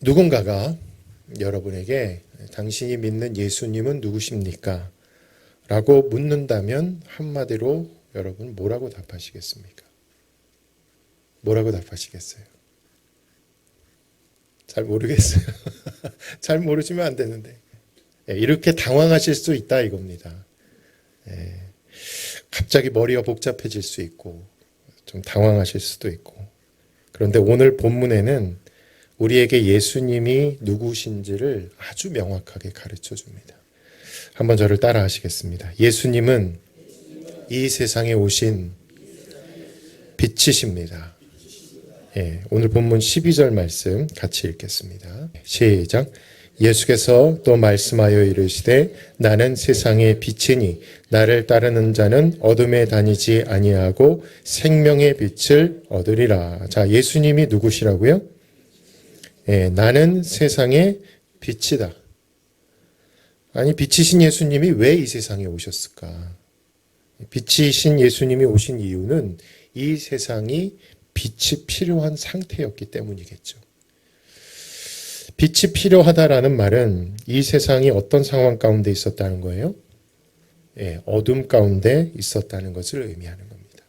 누군가가 여러분에게 당신이 믿는 예수님은 누구십니까? 라고 묻는다면 한마디로 여러분 뭐라고 답하시겠습니까? 뭐라고 답하시겠어요? 잘 모르겠어요. 잘 모르시면 안 되는데. 이렇게 당황하실 수 있다 이겁니다. 갑자기 머리가 복잡해질 수 있고 좀 당황하실 수도 있고. 그런데 오늘 본문에는 우리에게 예수님이 누구신지를 아주 명확하게 가르쳐 줍니다. 한번 저를 따라 하시겠습니다. 예수님은 이 세상에 오신 빛이십니다. 오늘 본문 12절 말씀 같이 읽겠습니다. 시작. 예수께서 또 말씀하여 이르시되 나는 세상의 빛이니 나를 따르는 자는 어둠에 다니지 아니하고 생명의 빛을 얻으리라. 자, 예수님이 누구시라고요? 나는 세상의 빛이다. 아니, 빛이신 예수님이 왜 이 세상에 오셨을까? 빛이신 예수님이 오신 이유는 이 세상이 빛이 필요한 상태였기 때문이겠죠. 빛이 필요하다라는 말은 이 세상이 어떤 상황 가운데 있었다는 거예요? 어둠 가운데 있었다는 것을 의미하는 겁니다.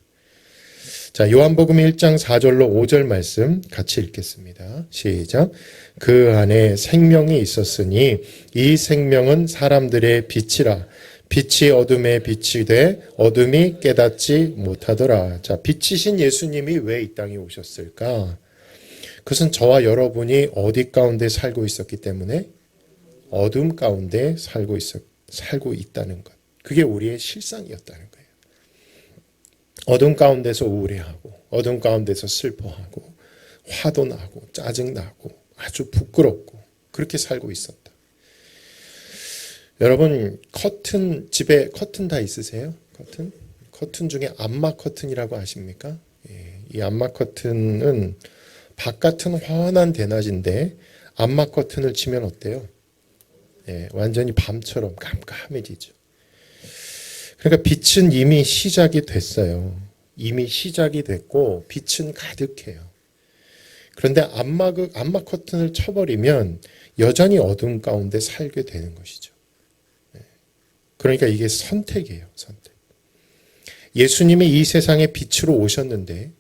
자, 요한복음 1장 4절로 5절 말씀 같이 읽겠습니다. 시작. 그 안에 생명이 있었으니 이 생명은 사람들의 빛이라. 빛이 어둠에 빛이 돼 어둠이 깨닫지 못하더라. 자, 빛이신 예수님이 왜 이 땅에 오셨을까? 그것은 저와 여러분이 어디 가운데 살고 있었기 때문에 어둠 가운데 살고 있다는 것. 그게 우리의 실상이었다는 거예요. 어둠 가운데서 우울해하고 어둠 가운데서 슬퍼하고 화도 나고 짜증나고 아주 부끄럽고 그렇게 살고 있었다. 여러분 집에 커튼 다 있으세요? 커튼 중에 암막 커튼이라고 아십니까? 이 암막 커튼은 바깥은 환한 대낮인데 암막 커튼을 치면 어때요? 완전히 밤처럼 깜깜해지죠. 그러니까 빛은 이미 시작이 됐어요. 이미 시작이 됐고 빛은 가득해요. 그런데 암막 커튼을 쳐버리면 여전히 어둠 가운데 살게 되는 것이죠. 그러니까 이게 선택이에요. 선택. 예수님이 이 세상에 빛으로 오셨는데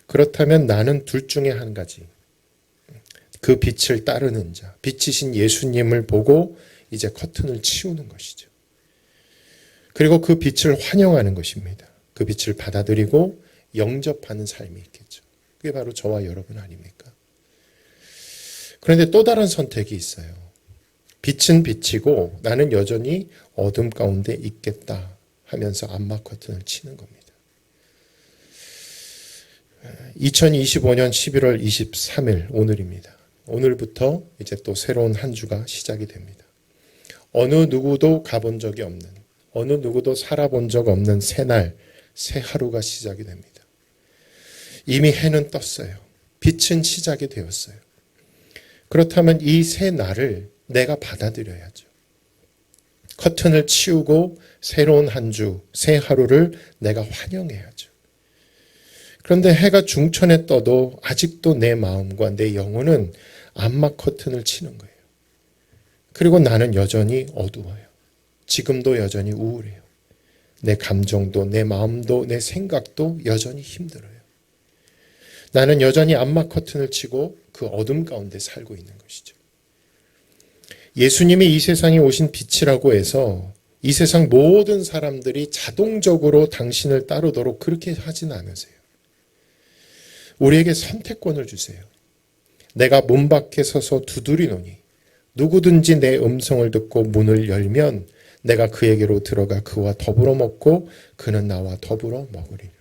그렇다면 나는 둘 중에 한 가지. 그 빛을 따르는 자, 빛이신 예수님을 보고 이제 커튼을 치우는 것이죠. 그리고 그 빛을 환영하는 것입니다. 그 빛을 받아들이고 영접하는 삶이 있겠죠. 그게 바로 저와 여러분 아닙니까? 그런데 또 다른 선택이 있어요. 빛은 빛이고 나는 여전히 어둠 가운데 있겠다 하면서 암막 커튼을 치는 겁니다. 2025년 11월 23일 오늘입니다. 오늘부터 이제 또 새로운 한 주가 시작이 됩니다. 어느 누구도 가본 적이 없는, 어느 누구도 살아본 적 없는 새 날, 새 하루가 시작이 됩니다. 이미 해는 떴어요. 빛은 시작이 되었어요. 그렇다면 이 새 날을 내가 받아들여야죠. 커튼을 치우고 새로운 한 주, 새 하루를 내가 환영해야죠. 그런데 해가 중천에 떠도 아직도 내 마음과 내 영혼은 암막 커튼을 치는 거예요. 그리고 나는 여전히 어두워요. 지금도 여전히 우울해요. 내 감정도 내 마음도 내 생각도 여전히 힘들어요. 나는 여전히 암막 커튼을 치고 그 어둠 가운데 살고 있는 것이죠. 예수님이 이 세상에 오신 빛이라고 해서 이 세상 모든 사람들이 자동적으로 당신을 따르도록 그렇게 하진 않으세요. 우리에게 선택권을 주세요. 내가 문 밖에 서서 두드리노니 누구든지 내 음성을 듣고 문을 열면 내가 그에게로 들어가 그와 더불어 먹고 그는 나와 더불어 먹으리라.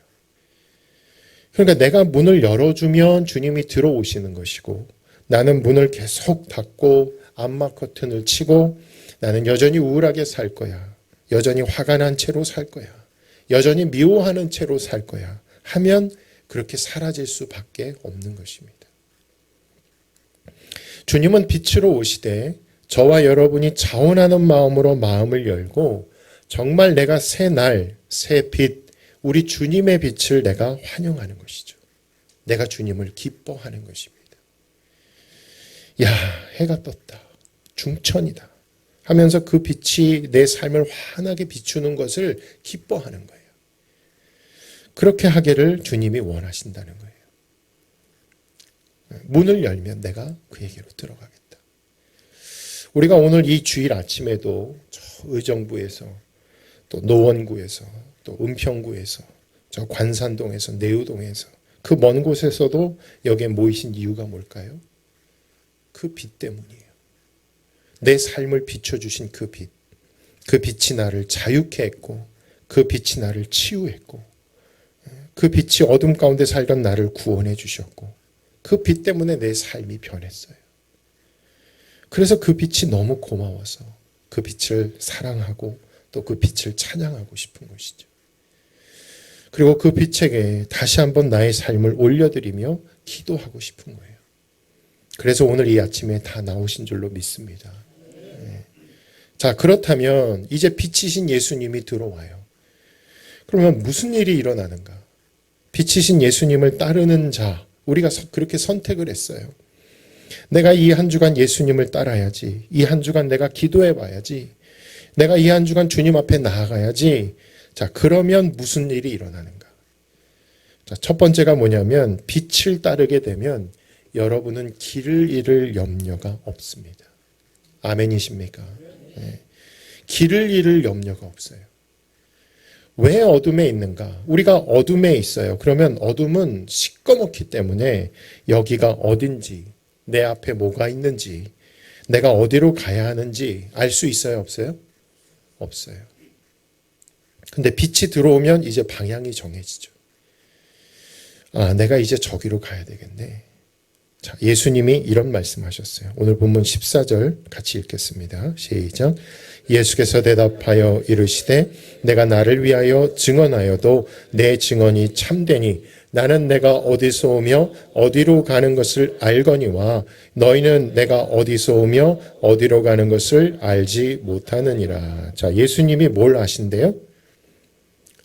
그러니까 내가 문을 열어주면 주님이 들어오시는 것이고 나는 문을 계속 닫고 암막 커튼을 치고 나는 여전히 우울하게 살 거야. 여전히 화가 난 채로 살 거야. 여전히 미워하는 채로 살 거야. 하면 그렇게 사라질 수밖에 없는 것입니다. 주님은 빛으로 오시되 저와 여러분이 자원하는 마음으로 마음을 열고 정말 내가 새 날, 새 빛, 우리 주님의 빛을 내가 환영하는 것이죠. 내가 주님을 기뻐하는 것입니다. 야, 해가 떴다. 중천이다. 하면서 그 빛이 내 삶을 환하게 비추는 것을 기뻐하는 거예요. 그렇게 하기를 주님이 원하신다는 거예요. 문을 열면 내가 그에게로 들어가겠다. 우리가 오늘 이 주일 아침에도 저 의정부에서 또 노원구에서 또 은평구에서 저 관산동에서 내우동에서 그 먼 곳에서도 여기에 모이신 이유가 뭘까요? 그 빛 때문이에요. 내 삶을 비춰주신 그 빛. 그 빛이 나를 자유케 했고 그 빛이 나를 치유했고 그 빛이 어둠 가운데 살던 나를 구원해 주셨고 그 빛 때문에 내 삶이 변했어요. 그래서 그 빛이 너무 고마워서 그 빛을 사랑하고 또 그 빛을 찬양하고 싶은 것이죠. 그리고 그 빛에게 다시 한번 나의 삶을 올려드리며 기도하고 싶은 거예요. 그래서 오늘 이 아침에 다 나오신 줄로 믿습니다. 자, 그렇다면 이제 빛이신 예수님이 들어와요. 그러면 무슨 일이 일어나는가? 빛이신 예수님을 따르는 자, 우리가 그렇게 선택을 했어요. 내가 이 한 주간 예수님을 따라야지. 이 한 주간 내가 기도해 봐야지. 내가 이 한 주간 주님 앞에 나아가야지. 자, 그러면 무슨 일이 일어나는가? 자, 첫 번째가 뭐냐면 빛을 따르게 되면 여러분은 길을 잃을 염려가 없습니다. 아멘이십니까? 네. 길을 잃을 염려가 없어요. 왜 어둠에 있는가? 우리가 어둠에 있어요. 그러면 어둠은 시꺼멓기 때문에 여기가 어딘지, 내 앞에 뭐가 있는지, 내가 어디로 가야 하는지 알 수 있어요? 없어요? 없어요. 근데 빛이 들어오면 이제 방향이 정해지죠. 아, 내가 이제 저기로 가야 되겠네. 자, 예수님이 이런 말씀하셨어요. 오늘 본문 14절 같이 읽겠습니다. 시작. 예수께서 대답하여 이르시되 내가 나를 위하여 증언하여도 내 증언이 참되니 나는 내가 어디서 오며 어디로 가는 것을 알거니와 너희는 내가 어디서 오며 어디로 가는 것을 알지 못하느니라. 자, 예수님이 뭘 아신대요?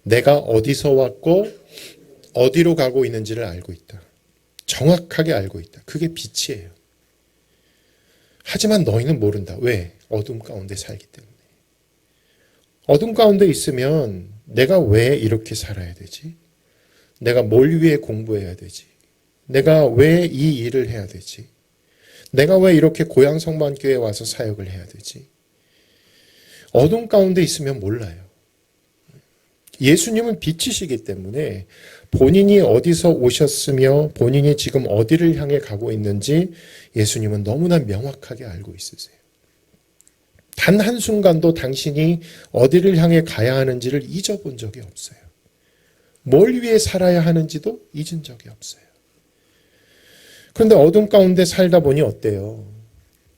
내가 어디서 왔고 어디로 가고 있는지를 알고 있다. 정확하게 알고 있다. 그게 빛이에요. 하지만 너희는 모른다. 왜? 어둠 가운데 살기 때문에. 어둠 가운데 있으면 내가 왜 이렇게 살아야 되지? 내가 뭘 위해 공부해야 되지? 내가 왜 이 일을 해야 되지? 내가 왜 이렇게 고향 성만교회에 와서 사역을 해야 되지? 어둠 가운데 있으면 몰라요. 예수님은 빛이시기 때문에 본인이 어디서 오셨으며 본인이 지금 어디를 향해 가고 있는지 예수님은 너무나 명확하게 알고 있으세요. 단 한순간도 당신이 어디를 향해 가야 하는지를 잊어본 적이 없어요. 뭘 위해 살아야 하는지도 잊은 적이 없어요. 그런데 어둠 가운데 살다 보니 어때요?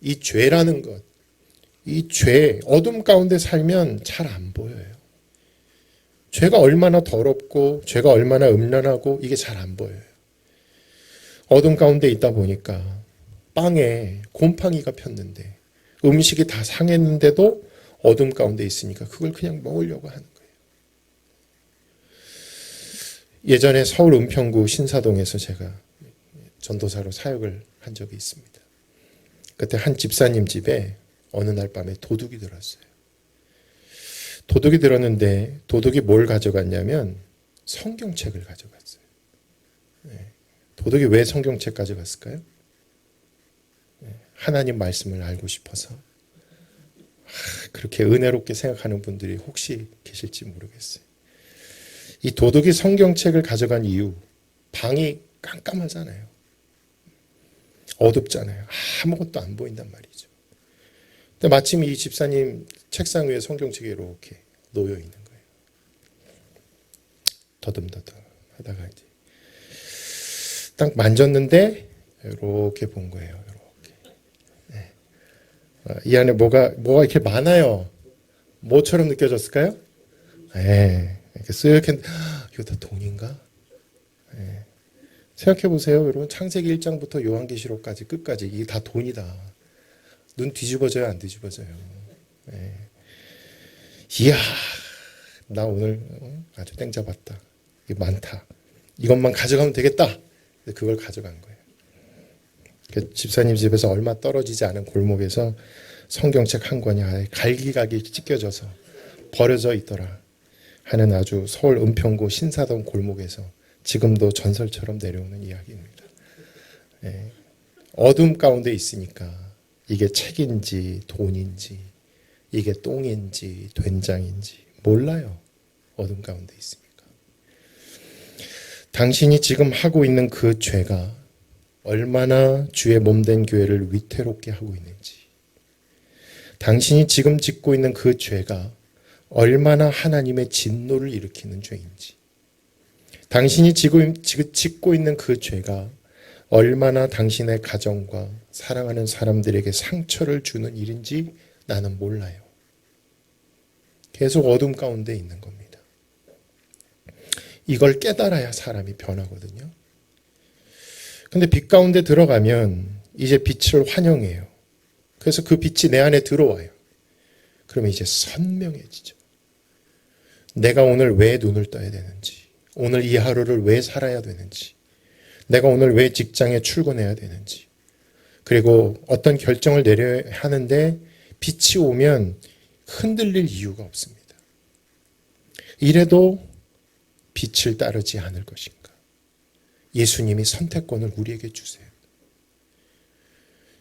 이 죄라는 것, 이 죄, 어둠 가운데 살면 잘 안 보여요. 죄가 얼마나 더럽고 죄가 얼마나 음란하고 이게 잘 안 보여요. 어둠 가운데 있다 보니까 빵에 곰팡이가 폈는데 음식이 다 상했는데도 어둠 가운데 있으니까 그걸 그냥 먹으려고 하는 거예요. 예전에 서울 은평구 신사동에서 제가 전도사로 사역을 한 적이 있습니다. 그때 한 집사님 집에 어느 날 밤에 도둑이 들었어요. 도둑이 들었는데 도둑이 뭘 가져갔냐면 성경책을 가져갔어요. 도둑이 왜 성경책 가져갔을까요? 하나님 말씀을 알고 싶어서. 그렇게 은혜롭게 생각하는 분들이 혹시 계실지 모르겠어요. 이 도둑이 성경책을 가져간 이유, 방이 깜깜하잖아요. 어둡잖아요. 아무것도 안 보인단 말이죠. 근데 마침 이 집사님 책상 위에 성경책이 이렇게 놓여 있는 거예요. 더듬더듬 하다가 이제 딱 만졌는데 이렇게 본 거예요. 이렇게. 네. 이 안에 뭐가 이렇게 많아요. 뭐처럼 느껴졌을까요? 네. 이렇게 쓱 했는데 이거 다 돈인가? 네. 생각해 보세요, 여러분. 창세기 1장부터 요한계시록까지 끝까지 이게 다 돈이다. 눈 뒤집어져요, 안 뒤집어져요? 네. 이야, 나 오늘 아주 땡 잡았다. 이게 많다. 이것만 가져가면 되겠다. 그걸 가져간 거예요. 집사님 집에서 얼마 떨어지지 않은 골목에서 성경책 한 권이 갈기갈기 찢겨져서 버려져 있더라 하는 아주 서울 은평구 신사동 골목에서 지금도 전설처럼 내려오는 이야기입니다. 예. 어둠 가운데 있으니까 이게 책인지 돈인지 이게 똥인지 된장인지 몰라요. 어둠 가운데 있으니까. 당신이 지금 하고 있는 그 죄가 얼마나 주의 몸된 교회를 위태롭게 하고 있는지, 당신이 지금 짓고 있는 그 죄가 얼마나 하나님의 진노를 일으키는 죄인지, 당신이 지금 짓고 있는 그 죄가 얼마나 당신의 가정과 사랑하는 사람들에게 상처를 주는 일인지 나는 몰라요. 계속 어둠 가운데 있는 겁니다. 이걸 깨달아야 사람이 변하거든요. 근데 빛 가운데 들어가면 이제 빛을 환영해요. 그래서 그 빛이 내 안에 들어와요. 그러면 이제 선명해지죠. 내가 오늘 왜 눈을 떠야 되는지, 오늘 이 하루를 왜 살아야 되는지, 내가 오늘 왜 직장에 출근해야 되는지, 그리고 어떤 결정을 내려야 하는데 빛이 오면 흔들릴 이유가 없습니다. 이래도 빛을 따르지 않을 것인가? 예수님이 선택권을 우리에게 주세요.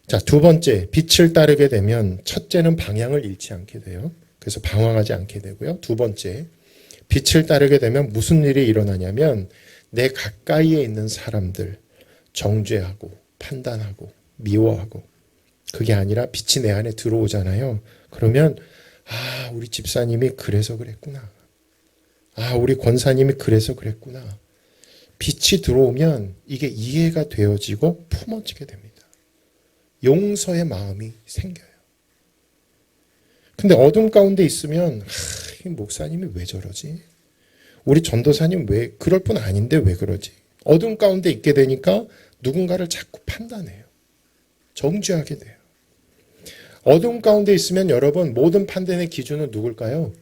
자, 두 번째, 빛을 따르게 되면 첫째는 방향을 잃지 않게 돼요. 그래서 방황하지 않게 되고요. 두 번째, 빛을 따르게 되면 무슨 일이 일어나냐면 내 가까이에 있는 사람들 정죄하고 판단하고 미워하고, 그게 아니라 빛이 내 안에 들어오잖아요. 그러면 우리 집사님이 그래서 그랬구나. 우리 권사님이 그래서 그랬구나. 빛이 들어오면 이게 이해가 되어지고 품어지게 됩니다. 용서의 마음이 생겨요. 근데 어둠 가운데 있으면 이 목사님이 왜 저러지? 우리 전도사님 왜 그럴 뿐 아닌데 왜 그러지? 어둠 가운데 있게 되니까 누군가를 자꾸 판단해요. 정죄하게 돼요. 어둠 가운데 있으면 여러분 모든 판단의 기준은 누굴까요?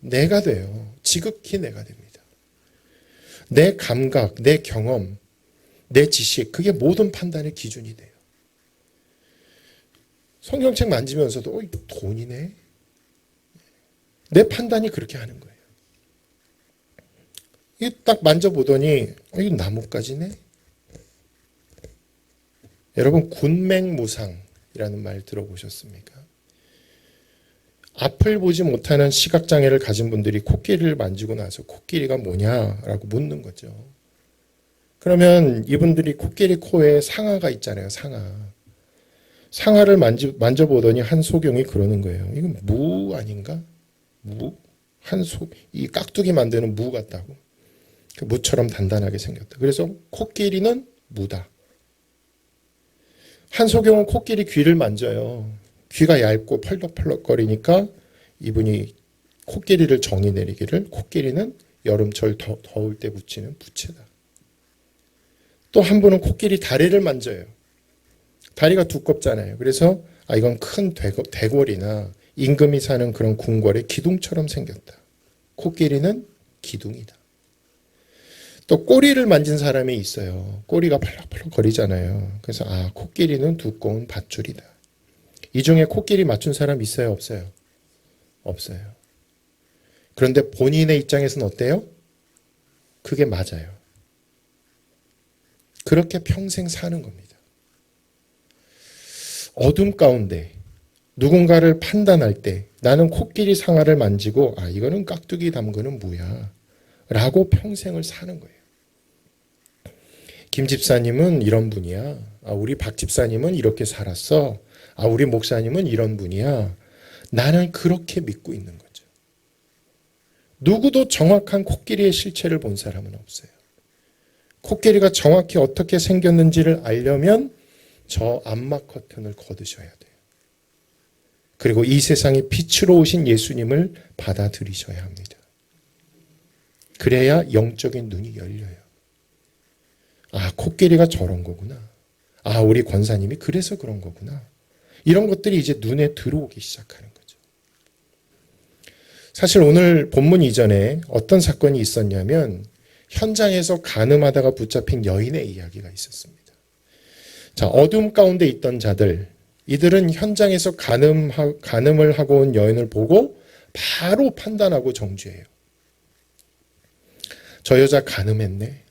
내가 돼요. 지극히 내가 됩니다. 내 감각, 내 경험, 내 지식, 그게 모든 판단의 기준이 돼요. 성경책 만지면서도 돈이네. 내 판단이 그렇게 하는 거예요. 이게 딱 만져보더니 이거 나뭇가지네. 여러분 군맹무상이라는 말 들어보셨습니까? 앞을 보지 못하는 시각장애를 가진 분들이 코끼리를 만지고 나서 코끼리가 뭐냐라고 묻는 거죠. 그러면 이분들이 코끼리 코에 상아가 있잖아요. 상아를 만져보더니 한 소경이 그러는 거예요. 이건 무 아닌가? 무? 이 깍두기 만드는 무 같다고. 그 무처럼 단단하게 생겼다. 그래서 코끼리는 무다. 한 소경은 코끼리 귀를 만져요. 귀가 얇고 펄럭펄럭거리니까 이분이 코끼리를 정의 내리기를, 코끼리는 여름철 더울 때 붙이는 부채다. 또 한 분은 코끼리 다리를 만져요. 다리가 두껍잖아요. 그래서 이건 큰 대궐이나 임금이 사는 그런 궁궐의 기둥처럼 생겼다. 코끼리는 기둥이다. 또 꼬리를 만진 사람이 있어요. 꼬리가 펄럭펄럭 거리잖아요. 그래서 코끼리는 두꺼운 밧줄이다. 이 중에 코끼리 맞춘 사람 있어요? 없어요? 없어요. 그런데 본인의 입장에서는 어때요? 그게 맞아요. 그렇게 평생 사는 겁니다. 어둠 가운데 누군가를 판단할 때 나는 코끼리 상아를 만지고 이거는 깍두기 담그는 무야 라고 평생을 사는 거예요. 김 집사님은 이런 분이야. 우리 박 집사님은 이렇게 살았어. 우리 목사님은 이런 분이야. 나는 그렇게 믿고 있는 거죠. 누구도 정확한 코끼리의 실체를 본 사람은 없어요. 코끼리가 정확히 어떻게 생겼는지를 알려면 저 암막 커튼을 거두셔야 돼요. 그리고 이 세상에 빛으로 오신 예수님을 받아들이셔야 합니다. 그래야 영적인 눈이 열려요. 코끼리가 저런 거구나. 우리 권사님이 그래서 그런 거구나. 이런 것들이 이제 눈에 들어오기 시작하는 거죠. 사실 오늘 본문 이전에 어떤 사건이 있었냐면 현장에서 간음하다가 붙잡힌 여인의 이야기가 있었습니다. 자, 어둠 가운데 있던 자들, 이들은 현장에서 간음을 하고 온 여인을 보고 바로 판단하고 정죄해요. 저 여자 간음했네.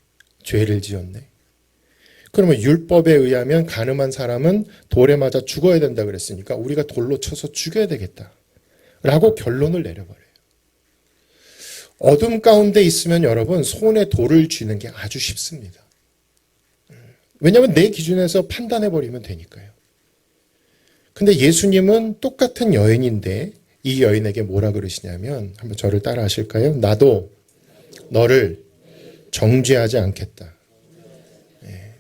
죄를 지었네. 그러면 율법에 의하면 간음한 사람은 돌에 맞아 죽어야 된다 그랬으니까 우리가 돌로 쳐서 죽여야 되겠다. 라고 결론을 내려버려요. 어둠 가운데 있으면 여러분 손에 돌을 쥐는 게 아주 쉽습니다. 왜냐하면 내 기준에서 판단해버리면 되니까요. 근데 예수님은 똑같은 여인인데 이 여인에게 뭐라 그러시냐면 한번 저를 따라 하실까요? 나도 너를 정죄하지 않겠다.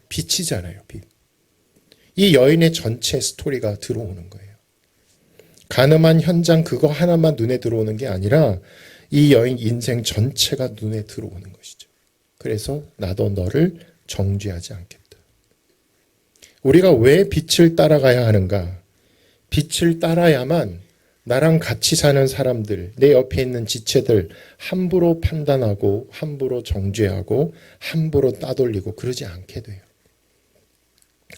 빛이잖아요. 빛. 이 여인의 전체 스토리가 들어오는 거예요. 간음한 현장 그거 하나만 눈에 들어오는 게 아니라 이 여인 인생 전체가 눈에 들어오는 것이죠. 그래서 나도 너를 정죄하지 않겠다. 우리가 왜 빛을 따라가야 하는가? 빛을 따라야만 나랑 같이 사는 사람들, 내 옆에 있는 지체들 함부로 판단하고 함부로 정죄하고 함부로 따돌리고 그러지 않게 돼요.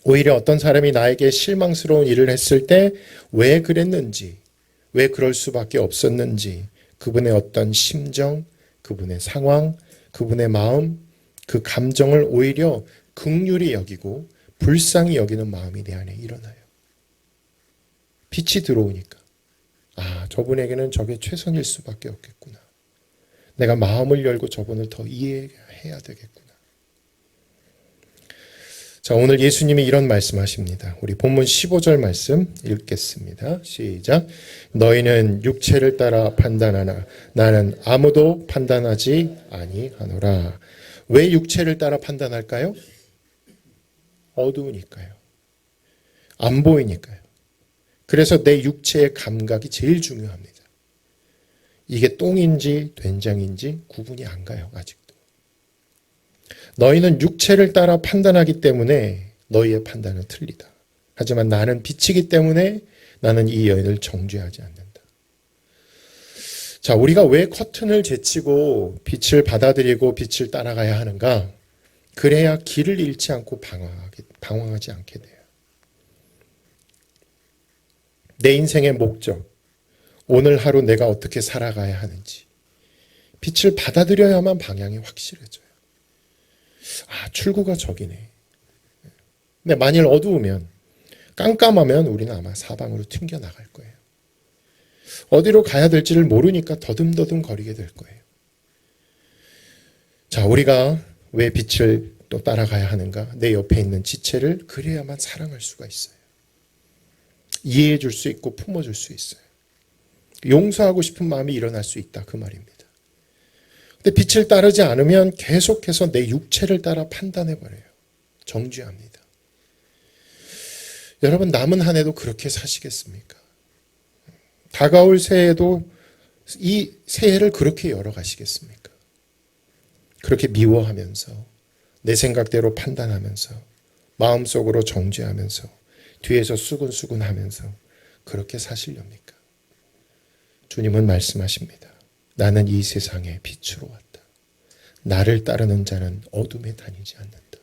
오히려 어떤 사람이 나에게 실망스러운 일을 했을 때 왜 그랬는지, 왜 그럴 수밖에 없었는지 그분의 어떤 심정, 그분의 상황, 그분의 마음, 그 감정을 오히려 긍휼히 여기고 불쌍히 여기는 마음이 내 안에 일어나요. 빛이 들어오니까 아, 저분에게는 저게 최선일 수밖에 없겠구나. 내가 마음을 열고 저분을 더 이해해야 되겠구나. 자, 오늘 예수님이 이런 말씀하십니다. 우리 본문 15절 말씀 읽겠습니다. 시작. 너희는 육체를 따라 판단하나 나는 아무도 판단하지 아니하노라. 왜 육체를 따라 판단할까요? 어두우니까요. 안 보이니까요. 그래서 내 육체의 감각이 제일 중요합니다. 이게 똥인지 된장인지 구분이 안 가요. 아직도. 너희는 육체를 따라 판단하기 때문에 너희의 판단은 틀리다. 하지만 나는 빛이기 때문에 나는 이 여인을 정죄하지 않는다. 자, 우리가 왜 커튼을 제치고 빛을 받아들이고 빛을 따라가야 하는가? 그래야 길을 잃지 않고 방황하지 않게 돼요. 내 인생의 목적, 오늘 하루 내가 어떻게 살아가야 하는지 빛을 받아들여야만 방향이 확실해져요. 아, 출구가 저기네. 근데 만일 어두우면, 깜깜하면 우리는 아마 사방으로 튕겨나갈 거예요. 어디로 가야 될지를 모르니까 더듬더듬 거리게 될 거예요. 자, 우리가 왜 빛을 또 따라가야 하는가? 내 옆에 있는 지체를 그래야만 사랑할 수가 있어요. 이해해 줄 수 있고 품어줄 수 있어요. 용서하고 싶은 마음이 일어날 수 있다. 그 말입니다. 근데 빛을 따르지 않으면 계속해서 내 육체를 따라 판단해버려요. 정죄합니다. 여러분, 남은 한 해도 그렇게 사시겠습니까? 다가올 새해도 이 새해를 그렇게 열어가시겠습니까? 그렇게 미워하면서 내 생각대로 판단하면서 마음속으로 정죄하면서 뒤에서 수근수근하면서 그렇게 사시렵니까? 주님은 말씀하십니다. 나는 이 세상의 빛으로 왔다. 나를 따르는 자는 어둠에 다니지 않는다.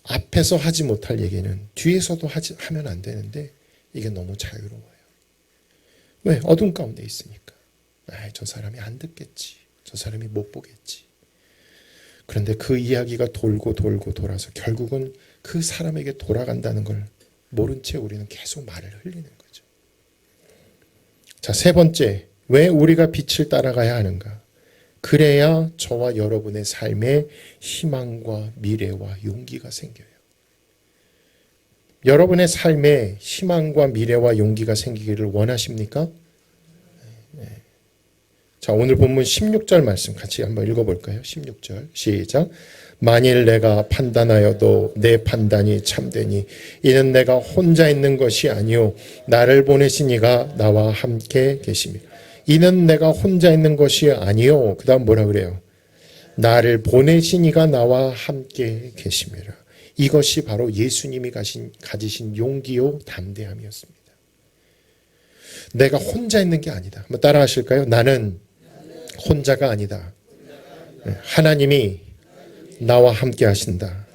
앞에서 하지 못할 얘기는 뒤에서도 하면 안 되는데 이게 너무 자유로워요. 왜? 어둠 가운데 있으니까. 저 사람이 안 듣겠지. 저 사람이 못 보겠지. 그런데 그 이야기가 돌고 돌아서 결국은 그 사람에게 돌아간다는 걸 모른 채 우리는 계속 말을 흘리는 거죠. 자, 세 번째, 왜 우리가 빛을 따라가야 하는가? 그래야 저와 여러분의 삶에 희망과 미래와 용기가 생겨요. 여러분의 삶에 희망과 미래와 용기가 생기기를 원하십니까? 네. 자, 오늘 본문 16절 말씀 같이 한번 읽어볼까요? 16절 시작. 만일 내가 판단하여도 내 판단이 참되니 이는 내가 혼자 있는 것이 아니요 나를 보내신 이가 나와 함께 계심이라. 이는 내가 혼자 있는 것이 아니요. 그 다음 뭐라 그래요? 나를 보내신 이가 나와 함께 계심이라. 이것이 바로 예수님이 가지신 용기요 담대함이었습니다. 내가 혼자 있는 게 아니다. 한번 따라 하실까요? 나는 혼자가 아니다. 하나님이 나와 함께 하신다.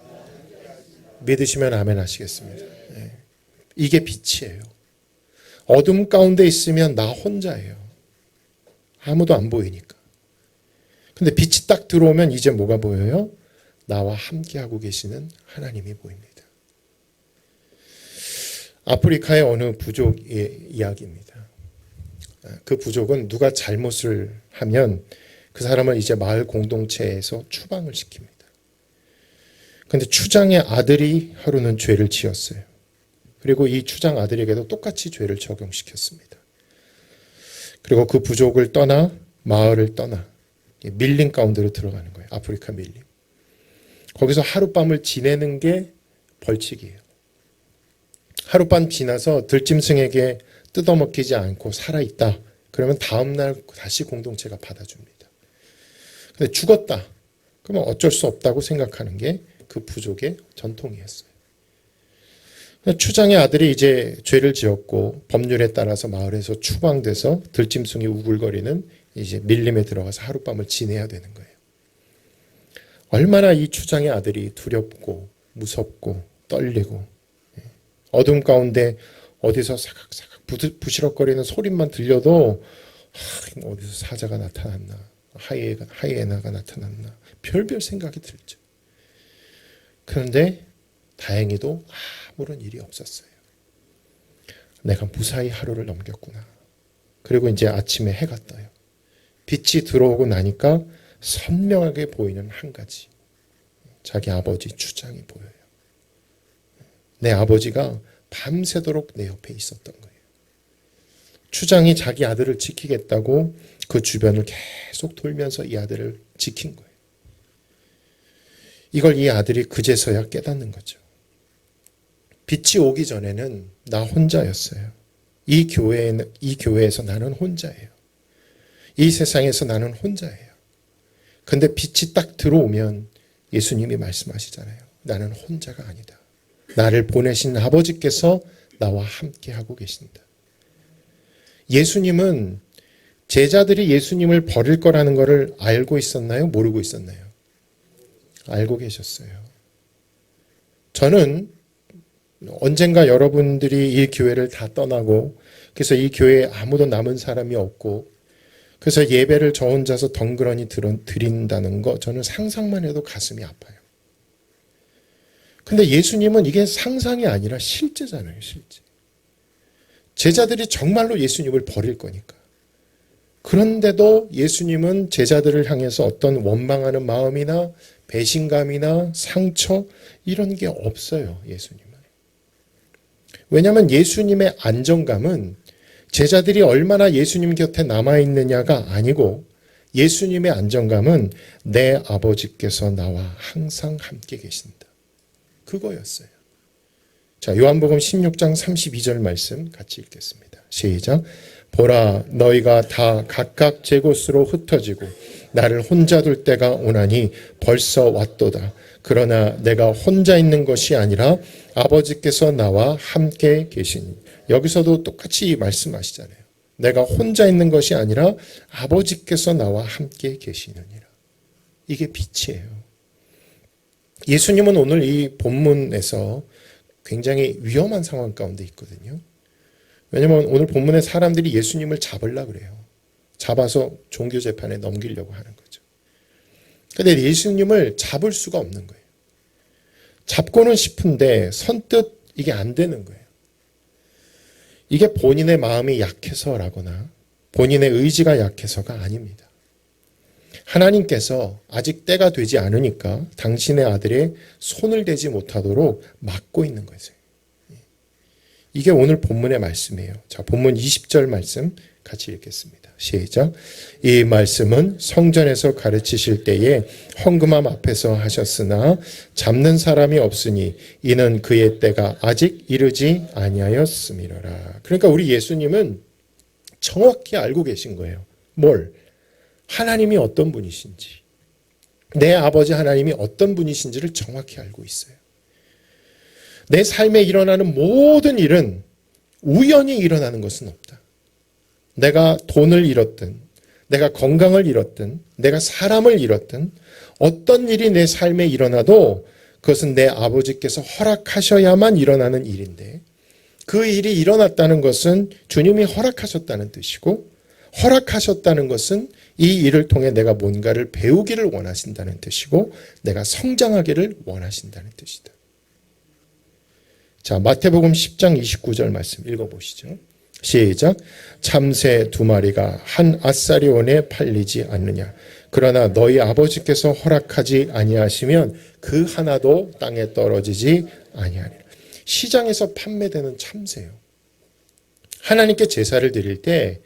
믿으시면 아멘 하시겠습니다. 예. 이게 빛이에요. 어둠 가운데 있으면 나 혼자예요. 아무도 안 보이니까. 근데 빛이 딱 들어오면 이제 뭐가 보여요? 나와 함께하고 계시는 하나님이 보입니다. 아프리카의 어느 부족의 이야기입니다. 그 부족은 누가 잘못을 하면 그 사람을 이제 마을 공동체에서 추방을 시킵니다. 근데 추장의 아들이 하루는 죄를 지었어요. 그리고 이 추장 아들에게도 똑같이 죄를 적용시켰습니다. 그리고 그 부족을 떠나 마을을 떠나 밀림 가운데로 들어가는 거예요. 아프리카 밀림. 거기서 하룻밤을 지내는 게 벌칙이에요. 하룻밤 지나서 들짐승에게 뜯어먹히지 않고 살아있다. 그러면 다음날 다시 공동체가 받아줍니다. 근데 죽었다. 그러면 어쩔 수 없다고 생각하는 게 그 부족의 전통이었어요. 추장의 아들이 이제 죄를 지었고 법률에 따라서 마을에서 추방돼서 들짐승이 우글거리는 이제 밀림에 들어가서 하룻밤을 지내야 되는 거예요. 얼마나 이 추장의 아들이 두렵고 무섭고 떨리고 어둠 가운데 어디서 사각사각 부시럭거리는 소리만 들려도 어디서 사자가 나타났나 하이에나가 나타났나 별별 생각이 들죠. 그런데 다행히도 아무런 일이 없었어요. 내가 무사히 하루를 넘겼구나. 그리고 이제 아침에 해가 떠요. 빛이 들어오고 나니까 선명하게 보이는 한 가지. 자기 아버지 추장이 보여요. 내 아버지가 밤새도록 내 옆에 있었던 거예요. 추장이 자기 아들을 지키겠다고 그 주변을 계속 돌면서 이 아들을 지킨 거예요. 이걸 이 아들이 그제서야 깨닫는 거죠. 빛이 오기 전에는 나 혼자였어요. 이 교회에서 나는 혼자예요. 이 세상에서 나는 혼자예요. 근데 빛이 딱 들어오면 예수님이 말씀하시잖아요. 나는 혼자가 아니다. 나를 보내신 아버지께서 나와 함께하고 계신다. 예수님은 제자들이 예수님을 버릴 거라는 것을 알고 있었나요? 모르고 있었나요? 알고 계셨어요. 저는 언젠가 여러분들이 이 교회를 다 떠나고 그래서 이 교회에 아무도 남은 사람이 없고 그래서 예배를 저 혼자서 덩그러니 드린다는 거 저는 상상만 해도 가슴이 아파요. 근데 예수님은 이게 상상이 아니라 실제잖아요. 실제. 제자들이 정말로 예수님을 버릴 거니까. 그런데도 예수님은 제자들을 향해서 어떤 원망하는 마음이나 배신감이나 상처 이런 게 없어요. 예수님은. 왜냐하면 예수님의 안정감은 제자들이 얼마나 예수님 곁에 남아있느냐가 아니고 예수님의 안정감은 내 아버지께서 나와 항상 함께 계신다. 그거였어요. 자, 요한복음 16장 32절 말씀 같이 읽겠습니다. 시작. 보라, 너희가 다 각각 제 곳으로 흩어지고 나를 혼자 둘 때가 오나니 벌써 왔도다. 그러나 내가 혼자 있는 것이 아니라 아버지께서 나와 함께 계시니. 여기서도 똑같이 말씀하시잖아요. 내가 혼자 있는 것이 아니라 아버지께서 나와 함께 계시느니라. 이게 빛이에요. 예수님은 오늘 이 본문에서 굉장히 위험한 상황 가운데 있거든요. 왜냐하면 오늘 본문에 사람들이 예수님을 잡으려고 그래요. 잡아서 종교재판에 넘기려고 하는 거죠. 그런데 예수님을 잡을 수가 없는 거예요. 잡고는 싶은데 선뜻 이게 안 되는 거예요. 이게 본인의 마음이 약해서라거나 본인의 의지가 약해서가 아닙니다. 하나님께서 아직 때가 되지 않으니까 당신의 아들의 손을 대지 못하도록 막고 있는 거죠. 이게 오늘 본문의 말씀이에요. 자, 본문 20절 말씀 같이 읽겠습니다. 시작. 이 말씀은 성전에서 가르치실 때에 헌금함 앞에서 하셨으나 잡는 사람이 없으니 이는 그의 때가 아직 이르지 아니하였음이로라. 그러니까 우리 예수님은 정확히 알고 계신 거예요. 뭘? 하나님이 어떤 분이신지, 내 아버지 하나님이 어떤 분이신지를 정확히 알고 있어요. 내 삶에 일어나는 모든 일은 우연히 일어나는 것은 없다. 내가 돈을 잃었든, 내가 건강을 잃었든, 내가 사람을 잃었든, 어떤 일이 내 삶에 일어나도 그것은 내 아버지께서 허락하셔야만 일어나는 일인데 그 일이 일어났다는 것은 주님이 허락하셨다는 뜻이고 허락하셨다는 것은 이 일을 통해 내가 뭔가를 배우기를 원하신다는 뜻이고 내가 성장하기를 원하신다는 뜻이다. 자, 마태복음 10장 29절 말씀 읽어보시죠. 시작. 참새 2마리가 한 아사리온에 팔리지 않느냐. 그러나 너희 아버지께서 허락하지 아니하시면 그 하나도 땅에 떨어지지 아니하리라. 시장에서 판매되는 참새요. 하나님께 제사를 드릴 때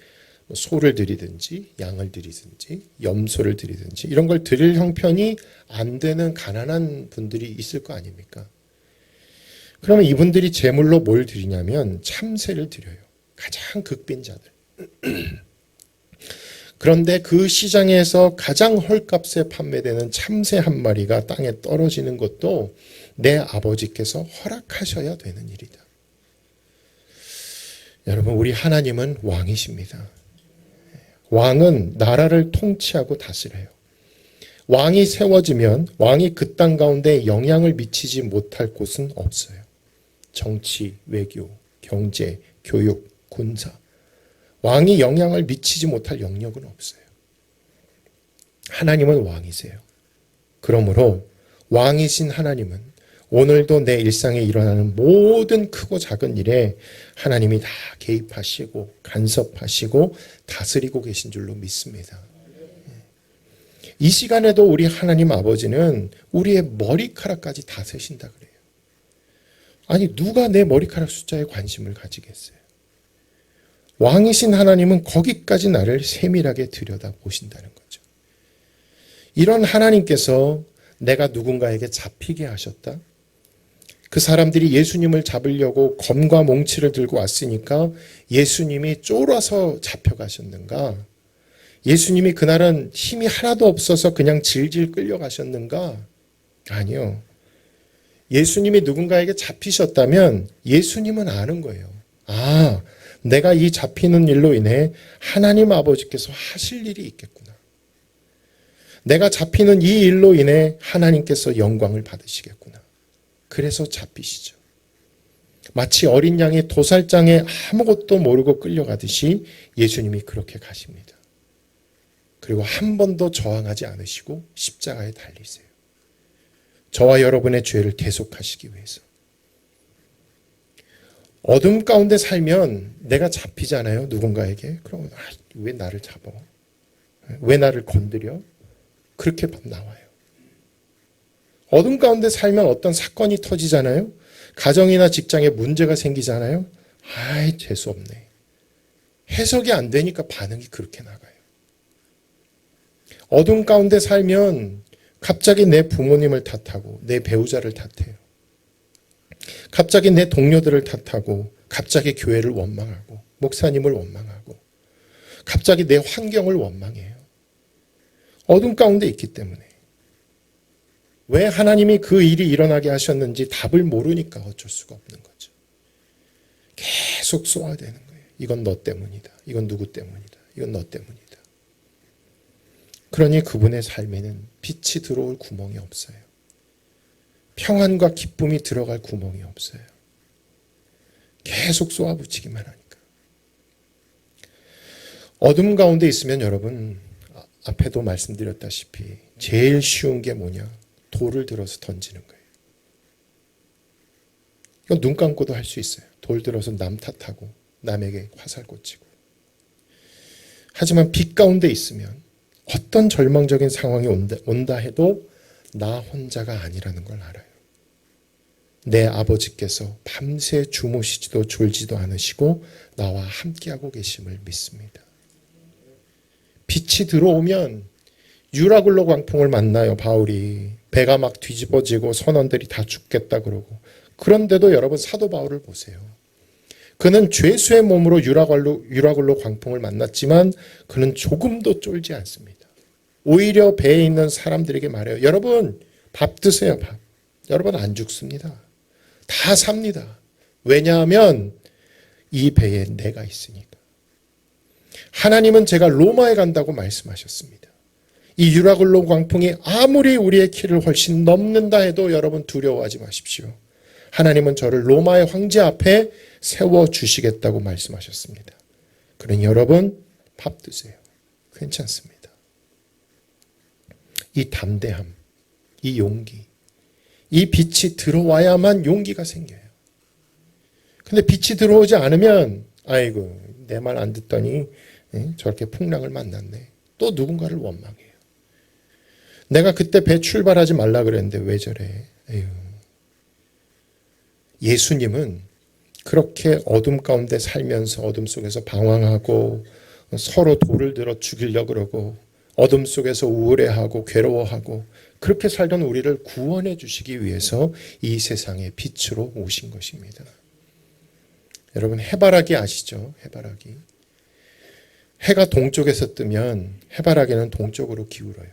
소를 드리든지 양을 드리든지 염소를 드리든지 이런 걸 드릴 형편이 안 되는 가난한 분들이 있을 거 아닙니까? 그러면 이분들이 제물로 뭘 드리냐면 참새를 드려요. 가장 극빈자들. 그런데 그 시장에서 가장 헐값에 판매되는 참새 한 마리가 땅에 떨어지는 것도 내 아버지께서 허락하셔야 되는 일이다. 여러분, 우리 하나님은 왕이십니다. 왕은 나라를 통치하고 다스려요. 왕이 세워지면 왕이 그 땅 가운데 영향을 미치지 못할 곳은 없어요. 정치, 외교, 경제, 교육, 군사. 왕이 영향을 미치지 못할 영역은 없어요. 하나님은 왕이세요. 그러므로 왕이신 하나님은 오늘도 내 일상에 일어나는 모든 크고 작은 일에 하나님이 다 개입하시고 간섭하시고 다스리고 계신 줄로 믿습니다. 이 시간에도 우리 하나님 아버지는 우리의 머리카락까지 다 세신다 그래요. 아니, 누가 내 머리카락 숫자에 관심을 가지겠어요? 왕이신 하나님은 거기까지 나를 세밀하게 들여다보신다는 거죠. 이런 하나님께서 내가 누군가에게 잡히게 하셨다? 그 사람들이 예수님을 잡으려고 검과 몽치를 들고 왔으니까 예수님이 쫄아서 잡혀가셨는가? 예수님이 그날은 힘이 하나도 없어서 그냥 질질 끌려가셨는가? 아니요. 예수님이 누군가에게 잡히셨다면 예수님은 아는 거예요. 아, 내가 이 잡히는 일로 인해 하나님 아버지께서 하실 일이 있겠구나. 내가 잡히는 이 일로 인해 하나님께서 영광을 받으시겠구나. 그래서 잡히시죠. 마치 어린 양이 도살장에 아무것도 모르고 끌려가듯이 예수님이 그렇게 가십니다. 그리고 한 번도 저항하지 않으시고 십자가에 달리세요. 저와 여러분의 죄를 대속하시기 위해서. 어둠 가운데 살면 내가 잡히잖아요. 누군가에게. 그럼 왜 나를 잡아? 왜 나를 건드려? 그렇게 나와요. 어둠 가운데 살면 어떤 사건이 터지잖아요. 가정이나 직장에 문제가 생기잖아요. 아이, 재수없네. 해석이 안 되니까 반응이 그렇게 나가요. 어둠 가운데 살면 갑자기 내 부모님을 탓하고 내 배우자를 탓해요. 갑자기 내 동료들을 탓하고 갑자기 교회를 원망하고 목사님을 원망하고 갑자기 내 환경을 원망해요. 어둠 가운데 있기 때문에. 왜 하나님이 그 일이 일어나게 하셨는지 답을 모르니까 어쩔 수가 없는 거죠. 계속 쏘아대는 거예요. 이건 너 때문이다. 이건 누구 때문이다. 이건 너 때문이다. 그러니 그분의 삶에는 빛이 들어올 구멍이 없어요. 평안과 기쁨이 들어갈 구멍이 없어요. 계속 쏘아붙이기만 하니까. 어둠 가운데 있으면 여러분, 앞에도 말씀드렸다시피 제일 쉬운 게 뭐냐? 돌을 들어서 던지는 거예요. 이건 눈 감고도 할 수 있어요. 돌 들어서 남 탓하고 남에게 화살 꽂히고. 하지만 빛 가운데 있으면 어떤 절망적인 상황이 온다 해도 나 혼자가 아니라는 걸 알아요. 내 아버지께서 밤새 주무시지도 졸지도 않으시고 나와 함께하고 계심을 믿습니다. 빛이 들어오면 유라굴로 광풍을 만나요. 바울이 배가 막 뒤집어지고 선원들이 다 죽겠다 그러고. 그런데도 여러분 사도 바울을 보세요. 그는 죄수의 몸으로 유라굴로 광풍을 만났지만 그는 조금도 쫄지 않습니다. 오히려 배에 있는 사람들에게 말해요. 여러분 밥 드세요. 밥. 여러분 안 죽습니다. 다 삽니다. 왜냐하면 이 배에 내가 있으니까. 하나님은 제가 로마에 간다고 말씀하셨습니다. 이 유라굴로 광풍이 아무리 우리의 키를 훨씬 넘는다 해도 여러분 두려워하지 마십시오. 하나님은 저를 로마의 황제 앞에 세워주시겠다고 말씀하셨습니다. 그러니 여러분 밥 드세요. 괜찮습니다. 이 담대함, 이 용기, 이 빛이 들어와야만 용기가 생겨요. 근데 빛이 들어오지 않으면 아이고 내 말 안 듣더니 저렇게 풍랑을 만났네. 또 누군가를 원망해요. 내가 그때 배 출발하지 말라 그랬는데 왜 저래. 에휴. 예수님은 그렇게 어둠 가운데 살면서 어둠 속에서 방황하고 서로 돌을 들어 죽이려고 그러고 어둠 속에서 우울해하고 괴로워하고 그렇게 살던 우리를 구원해 주시기 위해서 이 세상에 빛으로 오신 것입니다. 여러분 해바라기 아시죠? 해바라기. 해가 동쪽에서 뜨면 해바라기는 동쪽으로 기울어요.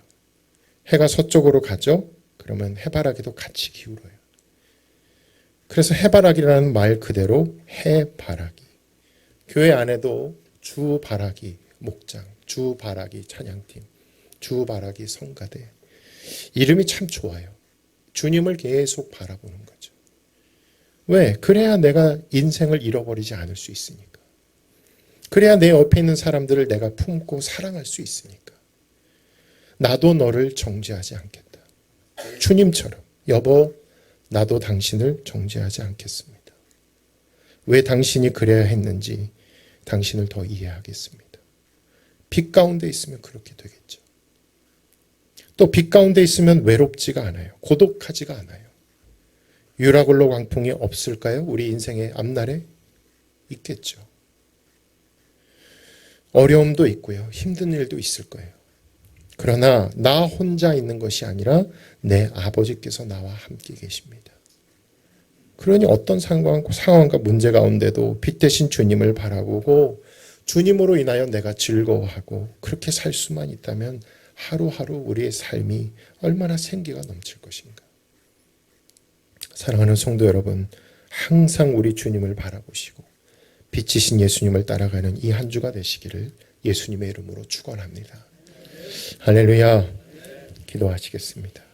해가 서쪽으로 가죠? 그러면 해바라기도 같이 기울어요. 그래서 해바라기라는 말 그대로 해바라기. 교회 안에도 주바라기 목장, 주바라기 찬양팀, 주바라기 성가대. 이름이 참 좋아요. 주님을 계속 바라보는 거죠. 왜? 그래야 내가 인생을 잃어버리지 않을 수 있으니까. 그래야 내 옆에 있는 사람들을 내가 품고 사랑할 수 있으니까. 나도 너를 정죄하지 않겠다. 주님처럼 여보 나도 당신을 정죄하지 않겠습니다. 왜 당신이 그래야 했는지 당신을 더 이해하겠습니다. 빛 가운데 있으면 그렇게 되겠죠. 또 빛 가운데 있으면 외롭지가 않아요. 고독하지가 않아요. 유라굴로 광풍이 없을까요? 우리 인생의 앞날에 있겠죠. 어려움도 있고요. 힘든 일도 있을 거예요. 그러나 나 혼자 있는 것이 아니라 내 아버지께서 나와 함께 계십니다. 그러니 어떤 상황과 문제 가운데도 빛 대신 주님을 바라보고 주님으로 인하여 내가 즐거워하고 그렇게 살 수만 있다면 하루하루 우리의 삶이 얼마나 생기가 넘칠 것인가. 사랑하는 성도 여러분, 항상 우리 주님을 바라보시고 빛이신 예수님을 따라가는 이 한 주가 되시기를 예수님의 이름으로 축원합니다. 할렐루야. 기도하시겠습니다.